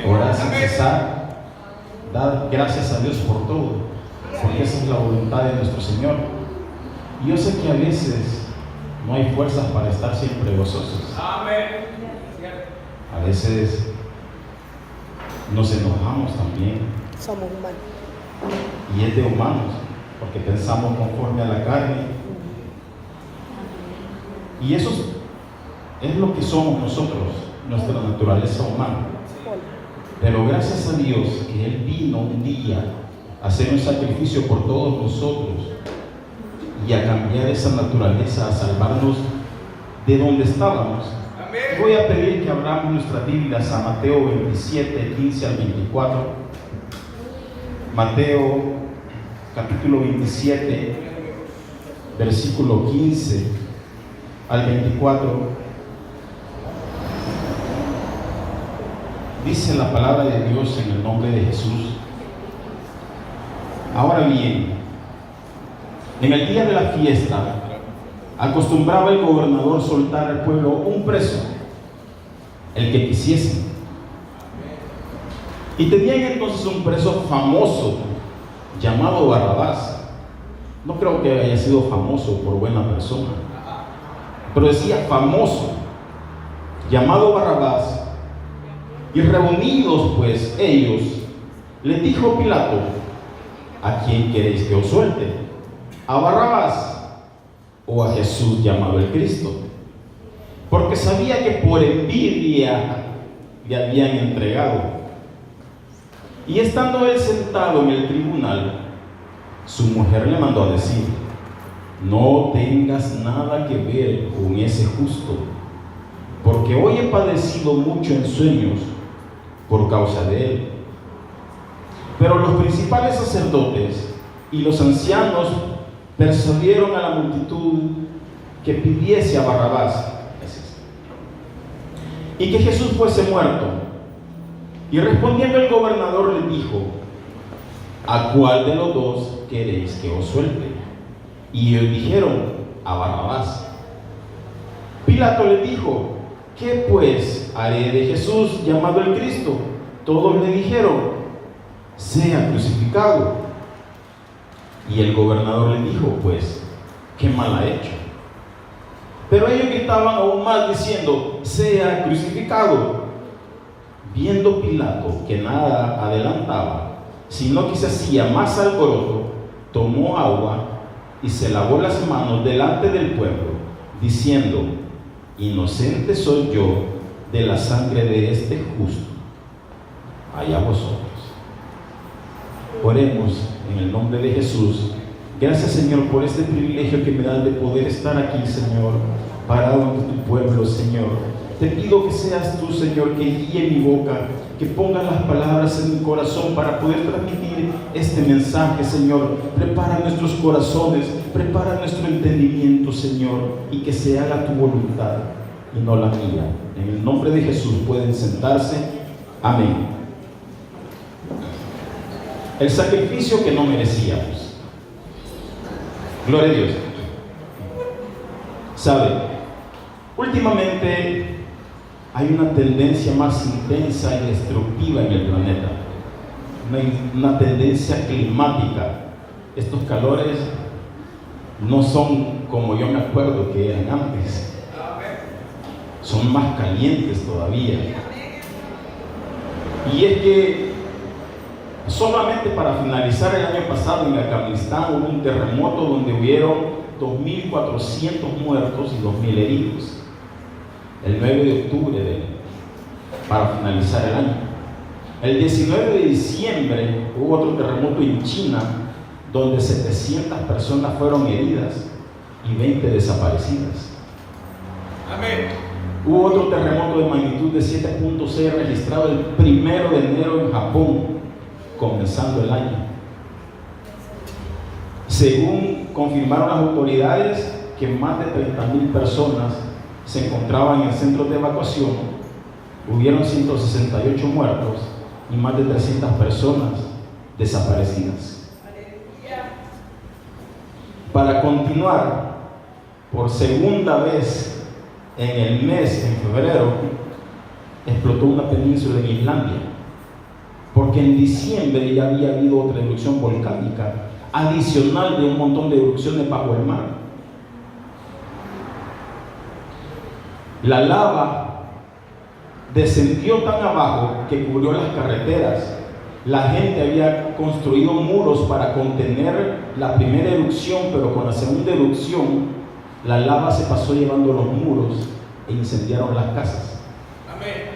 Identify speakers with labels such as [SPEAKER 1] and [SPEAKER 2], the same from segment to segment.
[SPEAKER 1] Orad sin cesar. Dad gracias a Dios por todo, porque esa es la voluntad de nuestro Señor. Y yo sé que a veces no hay fuerzas para estar siempre gozosos. A veces nos enojamos también.
[SPEAKER 2] Somos humanos.
[SPEAKER 1] Y es de humanos, porque pensamos conforme a la carne. Y eso es lo que somos nosotros, nuestra naturaleza humana. Pero gracias a Dios que Él vino un día a hacer un sacrificio por todos nosotros y a cambiar esa naturaleza, a salvarnos de donde estábamos. Voy a pedir que abramos nuestras Biblias a Mateo 27, 15 al 24. Mateo capítulo 27, versículo 15 al 24. Dice la palabra de Dios en el nombre de Jesús. Ahora bien, en el día de la fiesta, acostumbraba el gobernador soltar al pueblo un preso, el que quisiese. Y tenían entonces un preso famoso, llamado Barrabás. No creo que haya sido famoso por buena persona, pero decía famoso, llamado Barrabás. Y reunidos pues ellos, les dijo Pilato: ¿a quién queréis que os suelte? ¿A Barrabás o a Jesús llamado el Cristo? Porque sabía que por envidia le habían entregado. Y estando él sentado en el tribunal, su mujer le mandó a decir: no tengas nada que ver con ese justo, porque hoy he padecido mucho en sueños por causa de él. Pero los principales sacerdotes y los ancianos persuadieron a la multitud que pidiese a Barrabás y que Jesús fuese muerto. Y respondiendo el gobernador le dijo: ¿a cuál de los dos queréis que os suelte? Y ellos dijeron: a Barrabás. Pilato le dijo: ¿qué pues haré de Jesús llamado el Cristo? Todos le dijeron: sea crucificado. Y el gobernador le dijo: pues, ¿qué mal ha hecho? Pero ellos gritaban aún más diciendo: sea crucificado. Viendo Pilato que nada adelantaba, sino que se hacía más alboroto, tomó agua y se lavó las manos delante del pueblo, diciendo: inocente soy yo de la sangre de este justo, allá vosotros. Oremos en el nombre de Jesús. Gracias, Señor, por este privilegio que me das de poder estar aquí, Señor, parado ante tu pueblo, Señor. Te pido que seas tú, Señor, que guíe mi boca, que ponga las palabras en mi corazón para poder transmitir este mensaje, Señor. Prepara nuestros corazones, prepara nuestro entendimiento, Señor, y que se haga tu voluntad y no la mía. En el nombre de Jesús pueden sentarse. Amén. El sacrificio que no merecíamos. Gloria a Dios. ¿Sabe? Últimamente hay una tendencia más intensa y destructiva en el planeta, una tendencia climática. Estos calores no son como yo me acuerdo que eran antes, son más calientes todavía. Y es que solamente para finalizar el año pasado en Afganistán hubo un terremoto donde hubieron 2.400 muertos y 2.000 heridos. El 9 de octubre, para finalizar el año. El 19 de diciembre hubo otro terremoto en China, donde 700 personas fueron heridas y 20 desaparecidas. Amén. Hubo otro terremoto de magnitud de 7.6 registrado el 1 de enero en Japón, comenzando el año. Según confirmaron las autoridades, que más de 30.000 personas se encontraban en centros de evacuación, hubieron 168 muertos y más de 300 personas desaparecidas. Para continuar, por segunda vez en el mes, en febrero, explotó una península en Islandia. porque en diciembre ya había habido otra erupción volcánica, adicional de un montón de erupciones bajo el mar. La lava descendió tan abajo que cubrió las carreteras. La gente había construido muros para contener la primera erupción, pero con la segunda erupción, la lava se pasó llevando los muros e incendiaron las casas. Amén.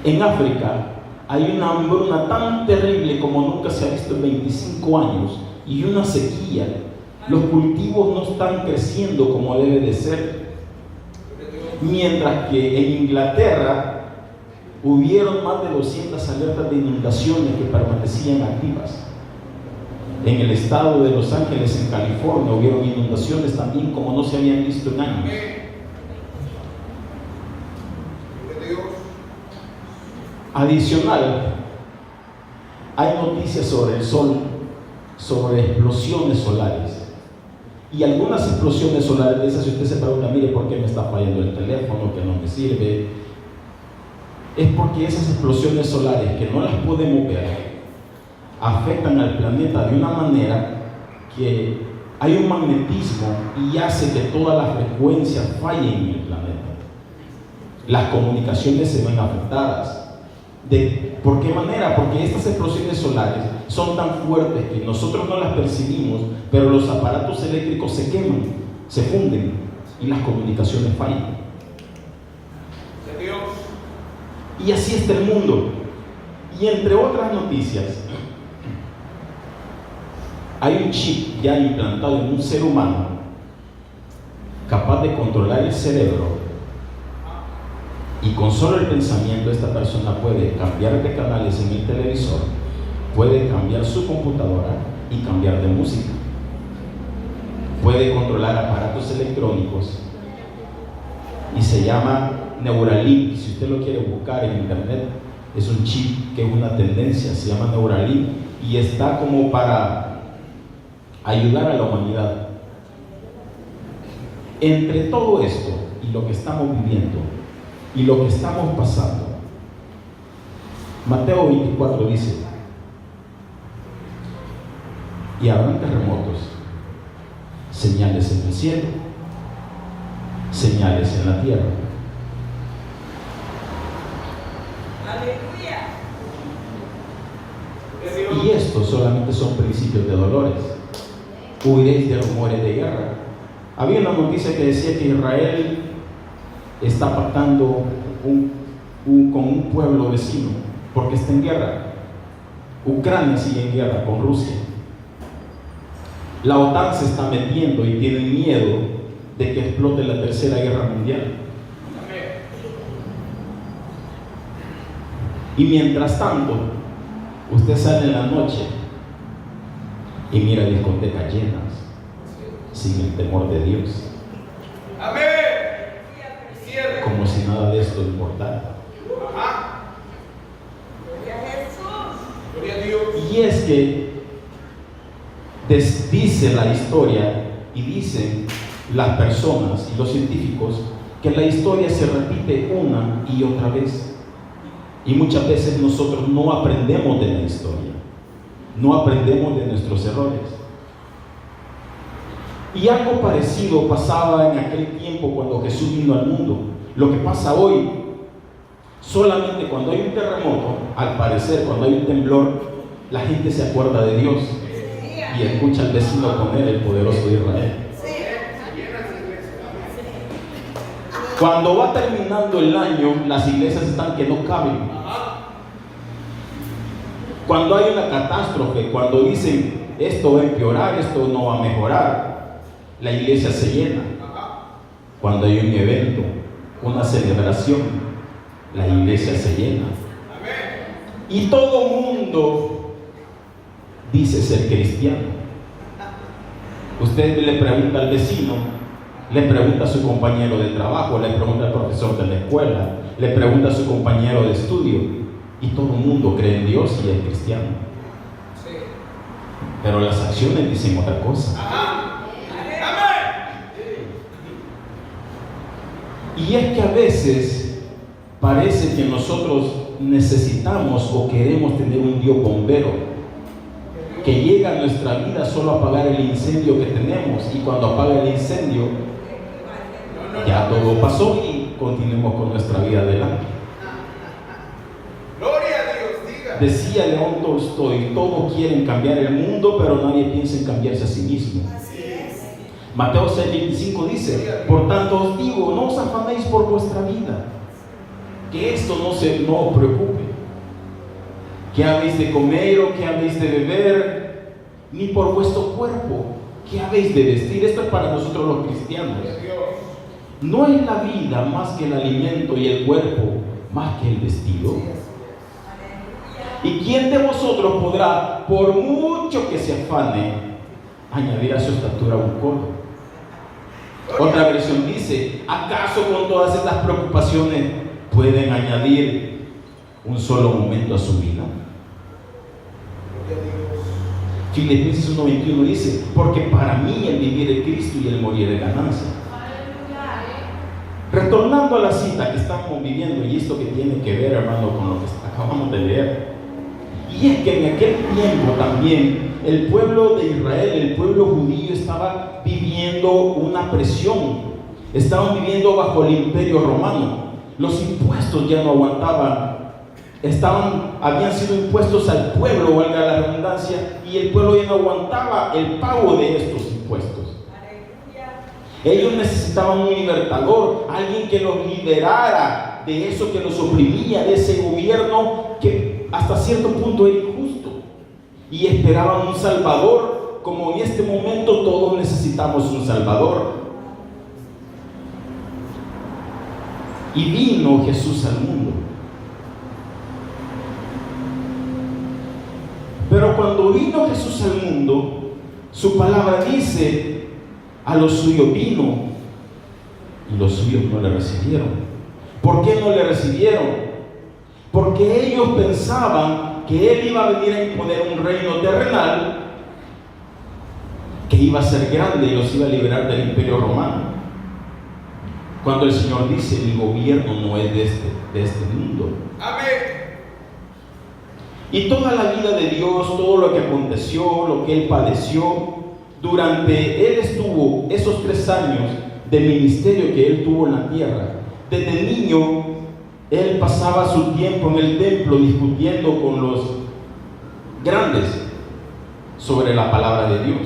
[SPEAKER 1] En África hay una hambruna tan terrible como nunca se ha visto en 25 años y una sequía. Los cultivos no están creciendo como debe de ser. Mientras que en Inglaterra hubieron más de 200 alertas de inundaciones que permanecían activas. En el estado de Los Ángeles, en California, hubieron inundaciones también como no se habían visto en años. Adicional, hay noticias sobre el sol, sobre explosiones solares. Y algunas explosiones solares de esas, si usted se pregunta, mire, ¿por qué me está fallando el teléfono, que no me sirve? Es porque esas explosiones solares, que no las podemos ver, afectan al planeta de una manera que hay un magnetismo y hace que todas las frecuencias fallen en el planeta. Las comunicaciones se ven afectadas. ¿Por qué manera? Porque estas explosiones solares son tan fuertes que nosotros no las percibimos, pero los aparatos eléctricos se queman, se funden y las comunicaciones fallan. Y así está el mundo. Y entre otras noticias, hay un chip ya implantado en un ser humano capaz de controlar el cerebro, y con solo el pensamiento esta persona puede cambiar de canales en el televisor, puede cambiar su computadora y cambiar de música, puede controlar aparatos electrónicos y se llama Neuralink. Si usted lo quiere buscar en internet, es un chip que es una tendencia, se llama Neuralink y está como para ayudar a la humanidad. Entre todo esto y lo que estamos viviendo y lo que estamos pasando, Mateo 24 dice: y habrán terremotos, señales en el cielo, señales en la tierra. Aleluya. Y estos solamente son principios de dolores. Huiréis de rumores de guerra. Había una noticia que decía que Israel está pactando con un pueblo vecino porque está en guerra. Ucrania sigue en guerra con Rusia. La OTAN se está metiendo y tiene miedo de que explote la tercera guerra mundial. Y mientras tanto, usted sale en la noche y mira discotecas llenas sin el temor de Dios. Amén. Como si nada de esto importara. Y es que dice la historia y dicen las personas y los científicos que la historia se repite una y otra vez. Y muchas veces nosotros no aprendemos de la historia, no aprendemos de nuestros errores. Y algo parecido pasaba en aquel tiempo cuando Jesús vino al mundo. Lo que pasa hoy, solamente cuando hay un terremoto, al parecer cuando hay un temblor, la gente se acuerda de Dios y escucha al vecino poner el poderoso de Israel. Cuando va terminando el año, las iglesias están que no caben. Cuando hay una catástrofe, cuando dicen esto va a empeorar, esto no va a mejorar, la iglesia se llena. Cuando hay un evento, una celebración, la iglesia se llena. Y todo mundo dice ser cristiano. Usted le pregunta al vecino, le pregunta a su compañero de trabajo, le pregunta al profesor de la escuela, le pregunta a su compañero de estudio, y todo el mundo cree en Dios y es cristiano. Pero las acciones dicen otra cosa. Y es que a veces parece que nosotros necesitamos o queremos tener un Dios bombero que llega a nuestra vida solo a apagar el incendio que tenemos, y cuando apaga el incendio ya todo pasó y continuemos con nuestra vida adelante.
[SPEAKER 2] Gloria a Dios, diga.
[SPEAKER 1] Decía León Tolstoy: todos quieren cambiar el mundo, pero nadie piensa en cambiarse a sí mismo. Mateo 6:25 dice: por tanto os digo, no os afanéis por vuestra vida, que esto no os preocupe, que habéis de comer o que habéis de beber, ni por vuestro cuerpo, que habéis de vestir. Esto es para nosotros los cristianos. ¿No es la vida más que el alimento y el cuerpo más que el vestido? ¿Y quién de vosotros podrá, por mucho que se afane, añadir a su estatura un codo? Otra versión dice: ¿acaso con todas estas preocupaciones pueden añadir un solo momento a su vida? Filipenses 1:21 dice: porque para mí el vivir es Cristo y el morir es ganancia. Retornando a la cita que estamos viviendo, y esto que tiene que ver, hermano, con lo que acabamos de leer, y es que en aquel tiempo también el pueblo de Israel, el pueblo judío, estaba viviendo una presión. Estaban viviendo bajo el imperio romano. Los impuestos ya no aguantaban. Habían sido impuestos al pueblo, valga la redundancia, y el pueblo ya no aguantaba el pago de estos impuestos. Ellos necesitaban un libertador, alguien que los liberara de eso que los oprimía, de ese gobierno que hasta cierto punto era injusto, y esperaban un salvador, como en este momento todos necesitamos un salvador. Y vino Jesús al mundo. Pero cuando vino Jesús al mundo, su palabra dice: a los suyos vino y los suyos no le recibieron. ¿Por qué no le recibieron? Porque ellos pensaban que Él iba a venir a imponer un reino terrenal que iba a ser grande y los iba a liberar del imperio romano. Cuando el Señor dice: mi gobierno no es de este mundo.
[SPEAKER 2] Amén.
[SPEAKER 1] Y toda la vida de Dios, todo lo que aconteció, lo que Él padeció, durante Él estuvo esos 3 años de ministerio que Él tuvo en la tierra. Desde niño, Él pasaba su tiempo en el templo discutiendo con los grandes sobre la palabra de Dios.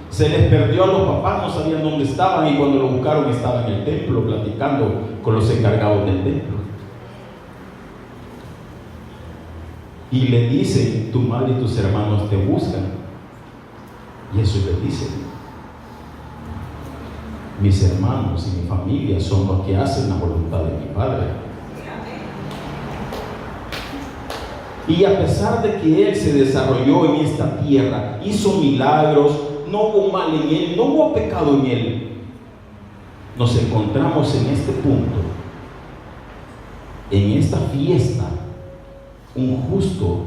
[SPEAKER 1] Se les perdió a los papás, no sabían dónde estaban, y cuando lo buscaron estaba en el templo platicando con los encargados del templo. Y le dicen: tu madre y tus hermanos te buscan. Y eso le dice: mis hermanos y mi familia son los que hacen la voluntad de mi Padre. Y a pesar de que Él se desarrolló en esta tierra, hizo milagros, no hubo mal en Él, no hubo pecado en Él, nos encontramos en este punto, en esta fiesta, un justo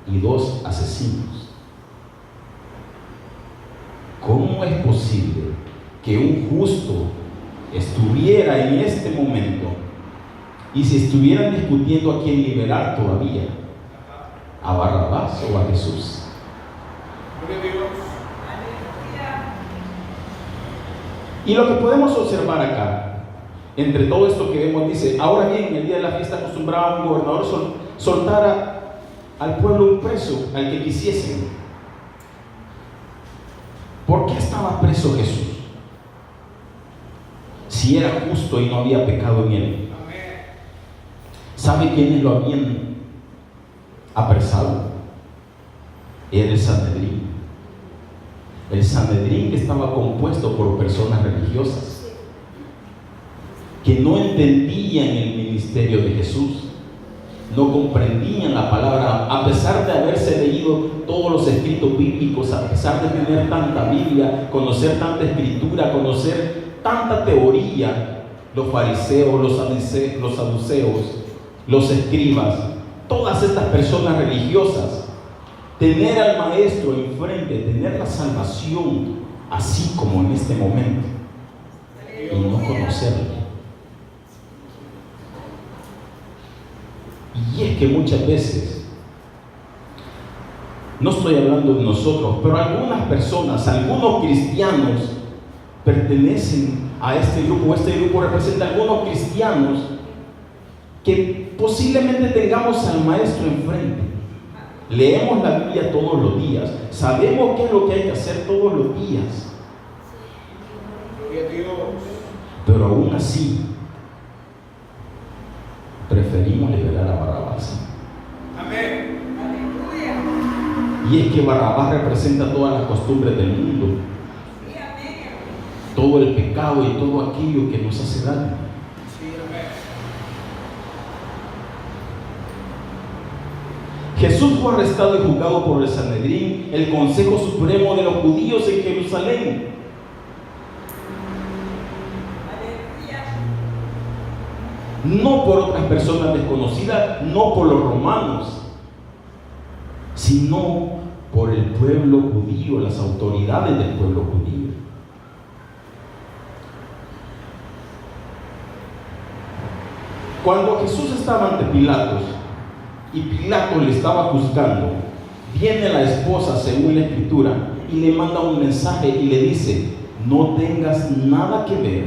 [SPEAKER 1] y 2 asesinos. ¿Cómo es posible que un justo estuviera en este momento y si estuvieran discutiendo a quién liberar todavía? ¿A Barrabás o a Jesús? Y lo que podemos observar acá, entre todo esto que vemos, dice: ahora bien, en el día de la fiesta acostumbraba un gobernador soltar al pueblo un preso, al que quisiesen. ¿Por qué estaba preso Jesús? Si era justo y no había pecado en Él. ¿Sabe quiénes lo habían apresado? Era el Sanedrín. El Sanedrín, que estaba compuesto por personas religiosas que no entendían el ministerio de Jesús, no comprendían la palabra, a pesar de haberse leído todos los escritos bíblicos, a pesar de tener tanta Biblia, conocer tanta escritura, conocer tanta teoría. Los fariseos, los saduceos, los escribas, todas estas personas religiosas, tener al maestro enfrente, tener la salvación así como en este momento, y no conocerlo. Y es que muchas veces, no estoy hablando de nosotros, pero algunas personas, algunos cristianos pertenecen a este grupo. Este grupo representa a algunos cristianos que posiblemente tengamos al maestro enfrente. Leemos la Biblia todos los días, sabemos qué es lo que hay que hacer todos los días, pero aún así preferimos liberar a Barrabás.
[SPEAKER 2] Amén.
[SPEAKER 1] Y es que Barrabás representa todas las costumbres del mundo, todo el pecado y todo aquello que nos hace daño. Jesús fue arrestado y juzgado por el Sanedrín, el Consejo Supremo de los Judíos en Jerusalén. No por otras personas desconocidas, no por los romanos, sino por el pueblo judío, las autoridades del pueblo judío. Cuando Jesús estaba ante Pilatos y Pilatos le estaba juzgando, viene la esposa, según la Escritura, y le manda un mensaje y le dice: no tengas nada que ver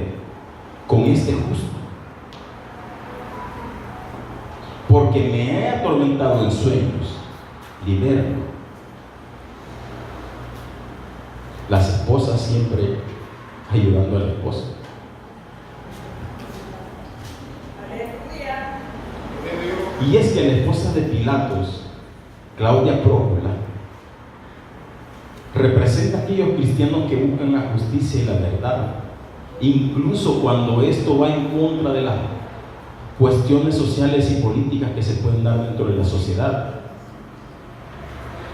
[SPEAKER 1] con este justo, porque me he atormentado en sueños, libéralo. Las esposas siempre ayudando a la esposa. Y es que la esposa de Pilatos, Claudia Prócula, representa a aquellos cristianos que buscan la justicia y la verdad, incluso cuando esto va en contra de las cuestiones sociales y políticas que se pueden dar dentro de la sociedad.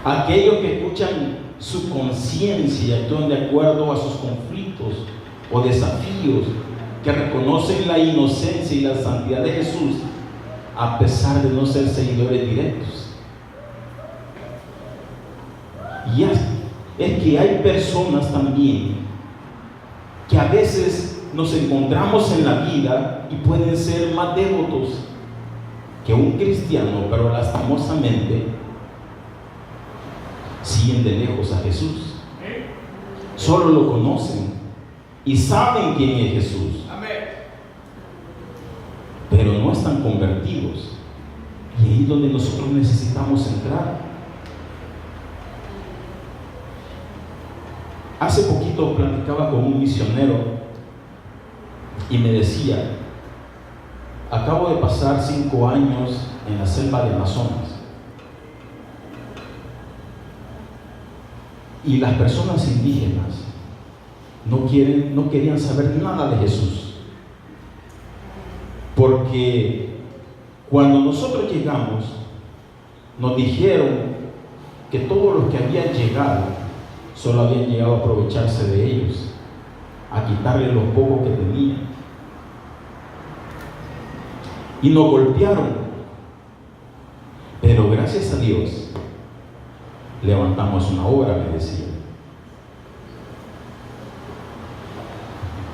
[SPEAKER 1] Aquellos que escuchan su conciencia y actúan de acuerdo a sus conflictos o desafíos, que reconocen la inocencia y la santidad de Jesús, a pesar de no ser seguidores directos. Y es que hay personas también que a veces nos encontramos en la vida y pueden ser más devotos que un cristiano, pero lastimosamente siguen de lejos a Jesús. Solo lo conocen y saben quién es Jesús, pero no están convertidos. Y ahí es donde nosotros necesitamos entrar. Hace poquito platicaba con un misionero y me decía: acabo de pasar 5 años en la selva de Amazonas, y las personas indígenas no querían saber nada de Jesús, porque cuando nosotros llegamos nos dijeron que todos los que habían llegado solo habían llegado a aprovecharse de ellos, a quitarle los pocos que tenían, y nos golpearon. Pero gracias a Dios levantamos una obra, me decía.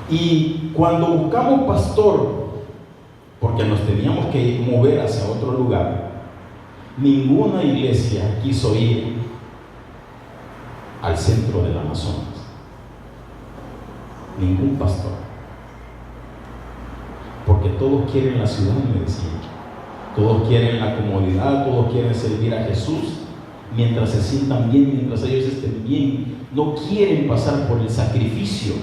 [SPEAKER 1] Y cuando buscamos pastor, porque nos teníamos que mover hacia otro lugar, ninguna iglesia quiso ir al centro del Amazonas. Ningún pastor. Porque todos quieren la ciudad, me decía. Todos quieren la comodidad, todos quieren servir a Jesús mientras se sientan bien, mientras ellos estén bien. No quieren pasar por el sacrificio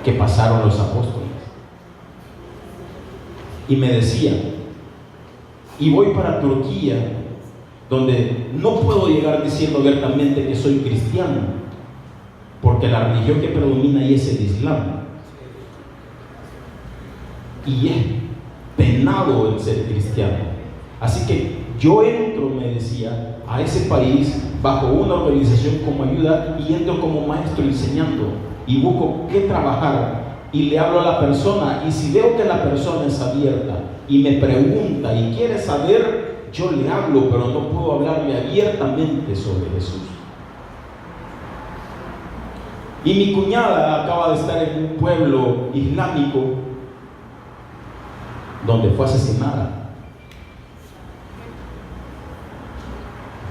[SPEAKER 1] que pasaron los apóstoles. Y me decía: y voy para Turquía, donde no puedo llegar diciendo abiertamente que soy cristiano, porque la religión que predomina ahí es el Islam, y es penado el ser cristiano. Así que yo entro, me decía, a ese país bajo una organización como ayuda, y entro como maestro enseñando y busco qué trabajar, y le hablo a la persona, y si veo que la persona es abierta y me pregunta y quiere saber, yo le hablo, pero no puedo hablarle abiertamente sobre Jesús. Y mi cuñada acaba de estar en un pueblo islámico donde fue asesinada.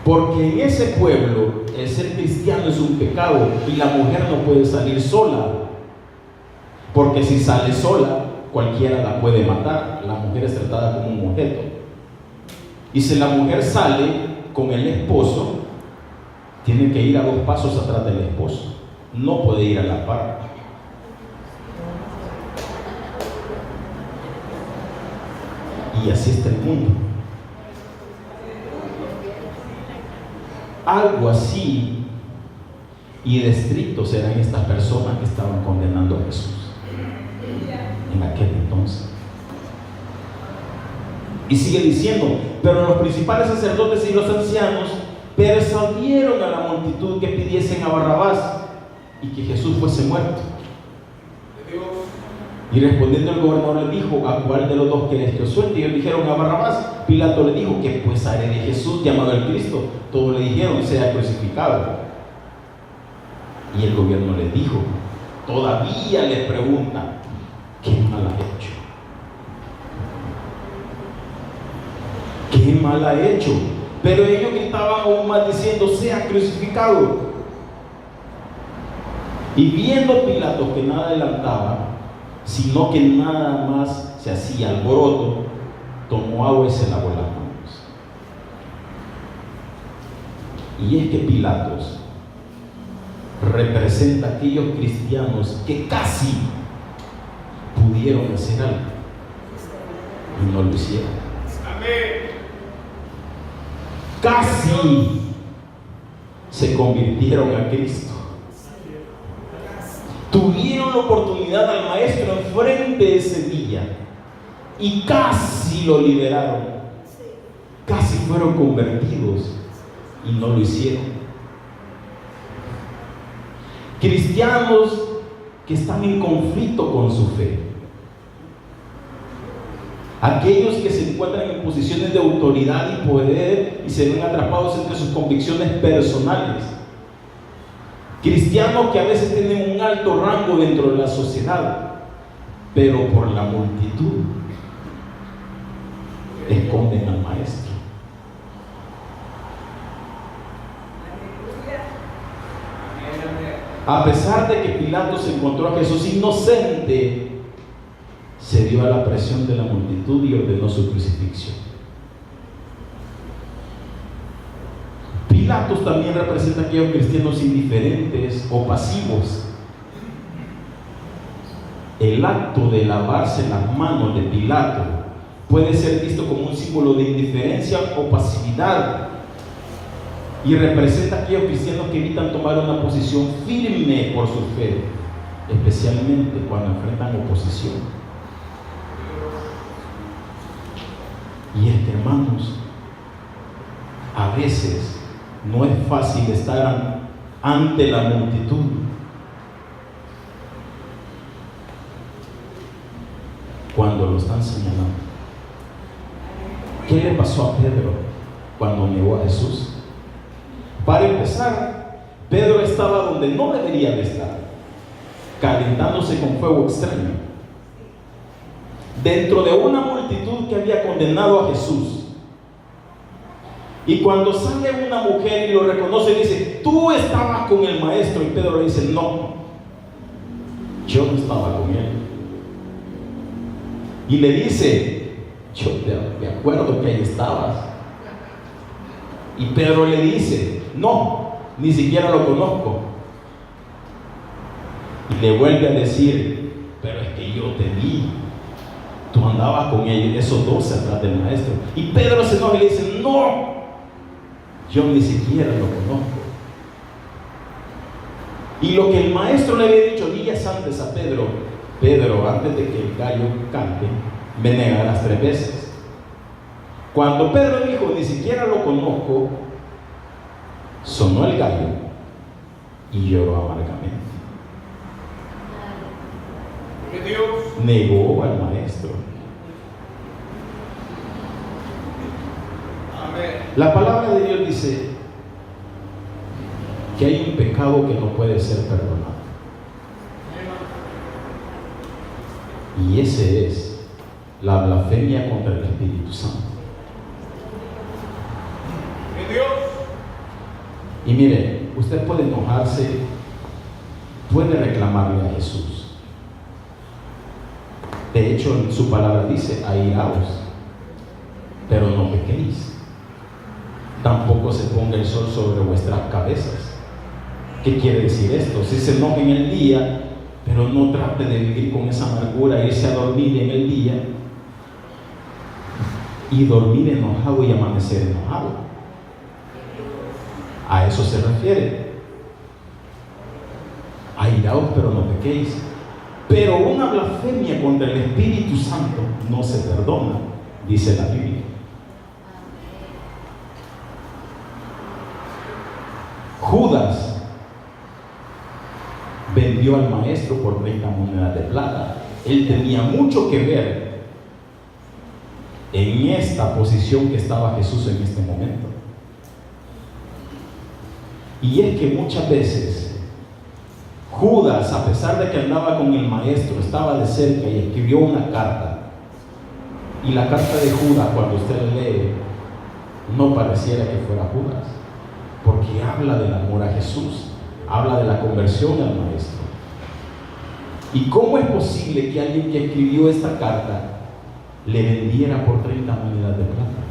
[SPEAKER 1] Porque en ese pueblo el ser cristiano es un pecado y la mujer no puede salir sola, porque si sale sola cualquiera la puede matar. La mujer es tratada como un objeto, y si la mujer sale con el esposo, tiene que ir a 2 pasos atrás del esposo, no puede ir a la par. Y así está el mundo. Algo así y de estrictos eran estas personas que estaban condenando a Jesús en aquel entonces. Y sigue diciendo: pero los principales sacerdotes y los ancianos persuadieron a la multitud que pidiesen a Barrabás y que Jesús fuese muerto. Y respondiendo el gobernador le dijo: ¿a cuál de los dos queréis que os suelte? Y ellos dijeron: a Barrabás. Pilato le dijo: ¿qué pues haré de Jesús llamado el Cristo? Todos le dijeron: sea crucificado. Y el gobierno le dijo, todavía le pregunta: ¿qué mal ha hecho? ¿Qué mal ha hecho? Pero ellos gritaban aún más diciendo: sea crucificado. Y viendo Pilato que nada adelantaba, sino que nada más se hacía alboroto, tomó agua y se lavó las manos. Y es que Pilatos representa a aquellos cristianos que casi pudieron hacer algo y no lo hicieron. Casi se convirtieron a Cristo. Tuvieron la oportunidad al maestro enfrente ese día y casi lo liberaron, casi fueron convertidos y no lo hicieron. Cristianos que están en conflicto con su fe, aquellos que se encuentran en posiciones de autoridad y poder y se ven atrapados entre sus convicciones personales, cristianos que a veces tienen un alto rango dentro de la sociedad, pero por la multitud esconden al maestro. A pesar de que Pilato se encontró a Jesús inocente, se dio a la presión de la multitud y ordenó su crucifixión. Pilatos también representa a aquellos cristianos indiferentes o pasivos. El acto de lavarse las manos de Pilato puede ser visto como un símbolo de indiferencia o pasividad, y representa a aquellos cristianos que evitan tomar una posición firme por su fe, especialmente cuando enfrentan oposición. Y es que, hermanos, a veces no es fácil estar ante la multitud. Cuando lo están señalando. ¿Qué le pasó a Pedro cuando negó a Jesús? Para empezar, Pedro estaba donde no debería de estar, calentándose con fuego extraño, dentro de una multitud que había condenado a Jesús. Y cuando sale una mujer y lo reconoce, dice: tú estabas con el maestro. Y Pedro le dice: no, yo no estaba con él. Y le dice: yo te acuerdo que ahí estabas. Y Pedro le dice: no, ni siquiera lo conozco. Y le vuelve a decir: pero es que yo te vi, tú andabas con ellos, esos 12 atrás del maestro. Y Pedro se enoja y le dice: no, yo ni siquiera lo conozco. Y lo que el maestro le había dicho días antes a Pedro: Pedro, antes de que el gallo cante, me negarás 3 veces. Cuando Pedro dijo: ni siquiera lo conozco, sonó el gallo y lloró amargamente. Negó al maestro. La palabra de Dios dice que hay un pecado que no puede ser perdonado, y ese es La blasfemia contra el Espíritu Santo. Y mire, usted puede enojarse, puede reclamarle a Jesús. De hecho, en su palabra dice: airaos, pero no pequéis. Tampoco se ponga el sol sobre vuestras cabezas. ¿Qué quiere decir esto? Si se enoja en el día, pero no trate de vivir con esa amargura, irse a dormir en el día y dormir enojado y amanecer enojado. A eso se refiere. Airaos, pero no pequéis. Pero una blasfemia contra el Espíritu Santo no se perdona, dice la Biblia. Judas vendió al maestro por 30 monedas de plata. Él tenía mucho que ver en esta posición que estaba Jesús en este momento. Y es que muchas veces Judas, a pesar de que andaba con el maestro, estaba de cerca y escribió una carta. Y la carta de Judas, cuando usted la lee, no pareciera que fuera Judas, porque habla del amor a Jesús, habla de la conversión al maestro. ¿Y cómo es posible que alguien que escribió esta carta le vendiera por 30 monedas de plata?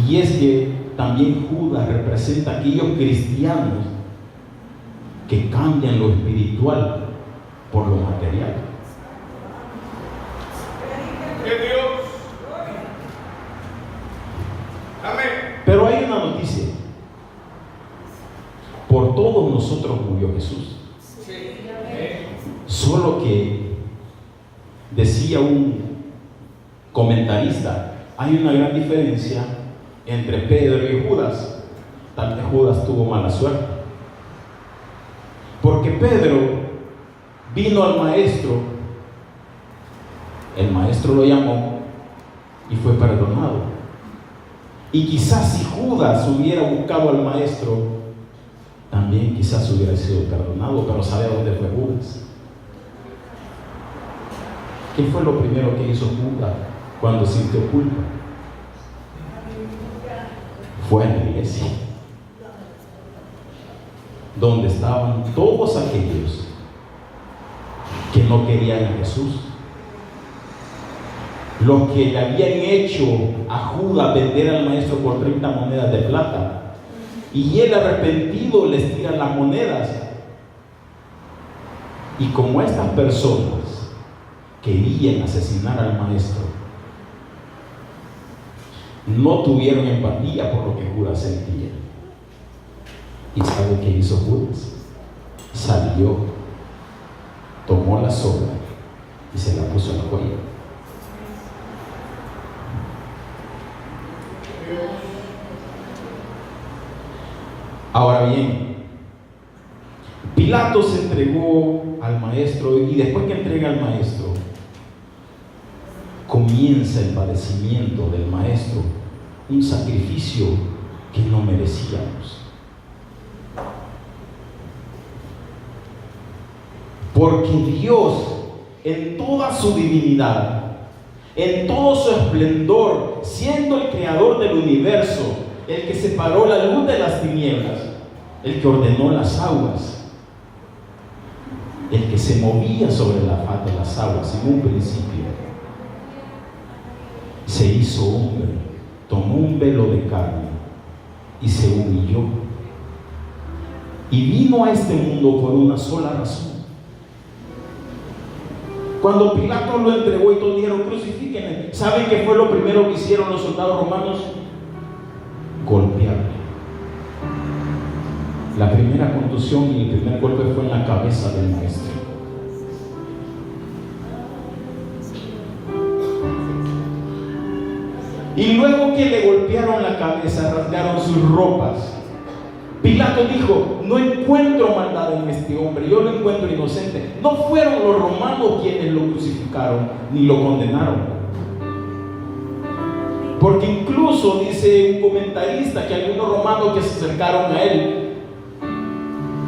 [SPEAKER 1] Y es que también Judas representa a aquellos cristianos que cambian lo espiritual por lo material. Pero hay una noticia: por todos nosotros murió Jesús. Solo que decía un comentarista, hay una gran diferencia entre Pedro y Judas. Tal vez Judas tuvo mala suerte, porque Pedro vino al maestro, el maestro lo llamó y fue perdonado. Y quizás si Judas hubiera buscado al maestro, también quizás hubiera sido perdonado. Pero ¿sabe a dónde fue Judas? ¿Qué fue lo primero que hizo Judas cuando sintió culpa? Fue a la iglesia, donde estaban todos aquellos que no querían a Jesús, los que le habían hecho a Judas vender al maestro por 30 monedas de plata, y él arrepentido les tira las monedas. Y como estas personas querían asesinar al maestro, no tuvieron empatía por lo que Judas sentía. ¿Y sabe qué hizo Judas? Salió, tomó la soga y se la puso en el cuello. Ahora bien, Pilato se entregó al maestro, y después que entrega al maestro, comienza el padecimiento del maestro, un sacrificio que no merecíamos. Porque Dios, en toda su divinidad, en todo su esplendor, siendo el creador del universo, el que separó la luz de las tinieblas, el que ordenó las aguas, el que se movía sobre la faz de las aguas en un principio, se hizo hombre, tomó un velo de carne y se humilló, y vino a este mundo por una sola razón. Cuando Pilato lo entregó y todos dijeron crucifíquenle, ¿saben qué fue lo primero que hicieron los soldados romanos? Golpearle. La primera contusión y el primer golpe fue en la cabeza del maestro. Y luego que le golpearon la cabeza, rasgaron sus ropas. Pilato dijo: no encuentro maldad en este hombre, yo lo encuentro inocente. No fueron los romanos quienes lo crucificaron ni lo condenaron. Porque incluso dice un comentarista que algunos romanos que se acercaron a él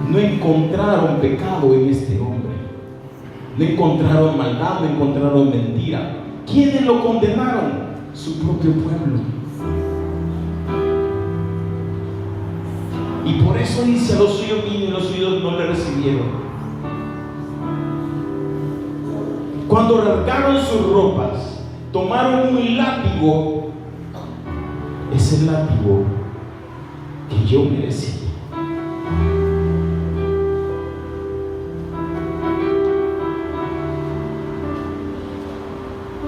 [SPEAKER 1] no encontraron pecado en este hombre. No encontraron maldad, no encontraron mentira. ¿Quiénes lo condenaron? Su propio pueblo. Y por eso dice: a los suyos vino y los suyos no le recibieron. Cuando rasgaron sus ropas, tomaron un látigo, ese látigo que yo merecía.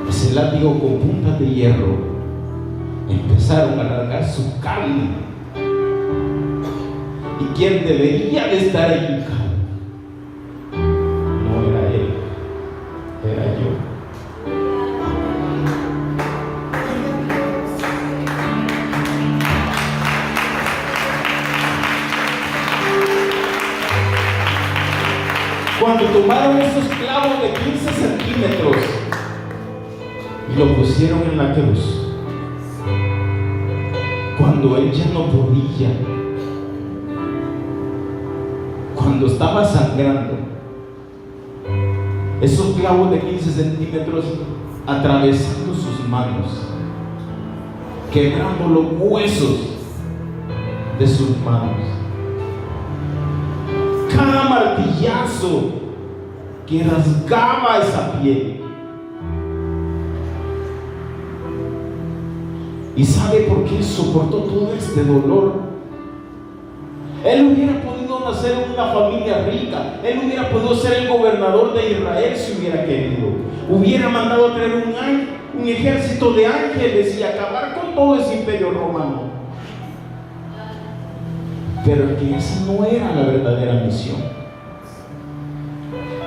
[SPEAKER 1] Ese látigo con puntas de hierro, empezaron a rasgar su carne. ¿Y quién debería de estar equivocado? No era él, era yo. Cuando tomaron esos clavos de 15 centímetros y lo pusieron en la cruz, cuando él ya no podía, cuando estaba sangrando, esos clavos de 15 centímetros atravesando sus manos, quebrando los huesos de sus manos, cada martillazo que rasgaba esa piel. ¿Y sabe por qué soportó todo este dolor? Él hubiera podido nacer en una familia rica. Él hubiera podido ser el gobernador de Israel si hubiera querido. Hubiera mandado a traer un ejército de ángeles y acabar con todo ese imperio romano. Pero que esa no era la verdadera misión.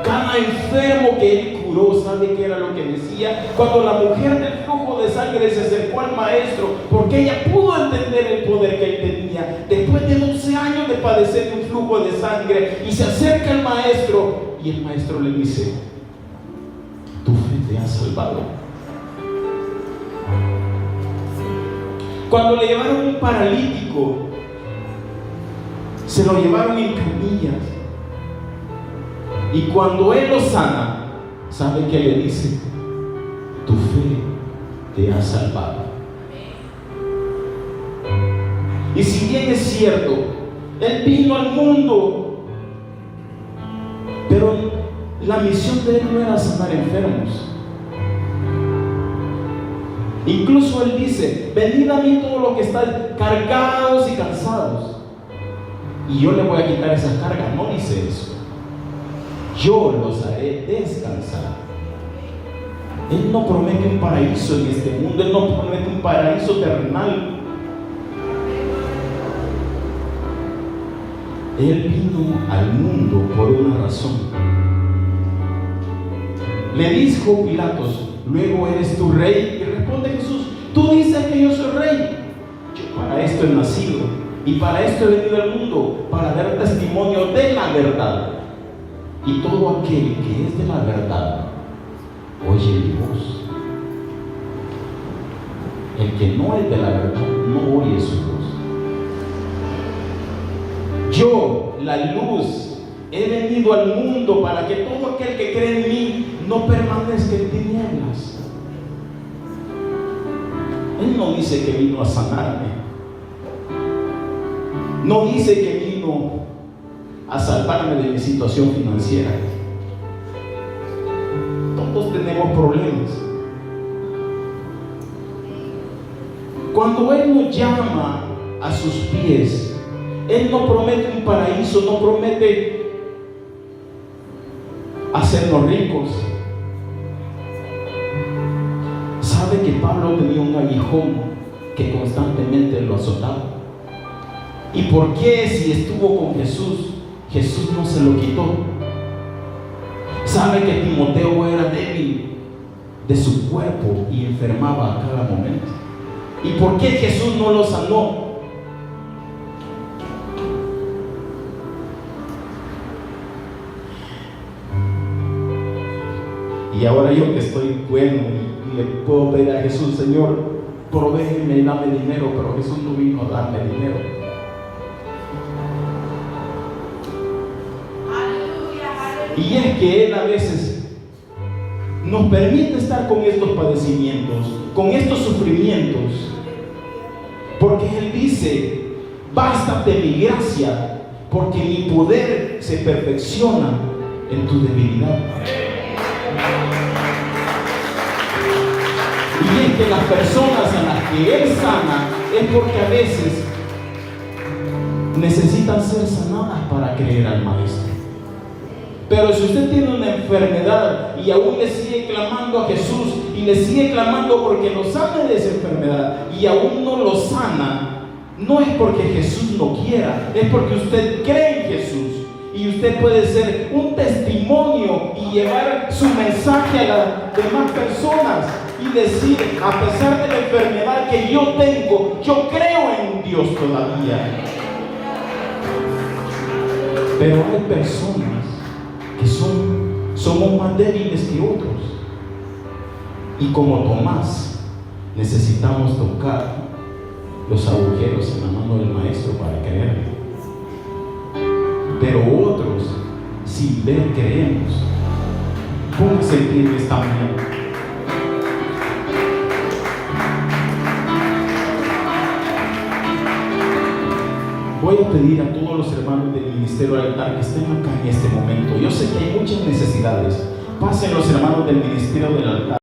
[SPEAKER 1] Cada enfermo que él curó, ¿sabe qué era lo que decía? Cuando la mujer del flujo de sangre se acercó al maestro, porque ella pudo entender el poder que él tenía, después de 12 años de padecer un flujo de sangre, y se acerca al maestro, y el maestro le dice: tu fe te ha salvado. Cuando le llevaron un paralítico, se lo llevaron en camillas, y cuando él lo sana, ¿sabe qué le dice? Tu fe te ha salvado. Y si bien es cierto, él vino al mundo, pero la misión de él no era sanar enfermos. Incluso él dice: venid a mí todos los que están cargados y cansados, y yo le voy a quitar esas cargas. No dice eso. Yo los haré descansar. Él no promete un paraíso en este mundo. Él no promete un paraíso terrenal. Él vino al mundo por una razón. Le dijo Pilatos: luego eres tu rey. Y responde Jesús: tú dices que yo soy rey. Yo para esto he nacido y para esto he venido al mundo, para dar testimonio de la verdad. Y todo aquel que es de la verdad oye mi voz. El que no es de la verdad no oye su voz. Yo, la luz, he venido al mundo para que todo aquel que cree en mí no permanezca en tinieblas. Él no dice que vino a sanarme. No dice que vino a salvarme de mi situación financiera. Todos tenemos problemas. Cuando Él nos llama a sus pies, Él no promete un paraíso, no promete hacernos ricos. ¿Sabe que Pablo tenía un aguijón que constantemente lo azotaba? ¿Y por qué, si estuvo con Jesús, Jesús no se lo quitó? ¿Sabe que Timoteo era débil de su cuerpo y enfermaba a cada momento? ¿Y por qué Jesús no lo sanó? Y ahora yo que estoy bueno y le puedo pedir a Jesús: Señor, provéeme y dame dinero. Pero Jesús no vino a darme dinero. Y es que Él a veces nos permite estar con estos padecimientos, con estos sufrimientos, porque Él dice: bástate mi gracia, porque mi poder se perfecciona en tu debilidad. Y es que las personas a las que Él sana es porque a veces necesitan ser sanadas para creer al Maestro. Pero si usted tiene una enfermedad y aún le sigue clamando a Jesús y le sigue clamando porque lo sane de esa enfermedad y aún no lo sana, no es porque Jesús no quiera, es porque usted cree en Jesús. Y usted puede ser un testimonio y llevar su mensaje a las demás personas y decir: a pesar de la enfermedad que yo tengo, yo creo en Dios todavía. Pero hay personas que somos más débiles que otros, y como Tomás necesitamos tocar los agujeros en la mano del Maestro para creer. Pero otros, sin ver, creemos. Póngase en pie esta mañana. Voy a pedir a todos los hermanos del Ministerio del Altar que estén acá en este momento. Yo sé que hay muchas necesidades. Pasen los hermanos del Ministerio del Altar.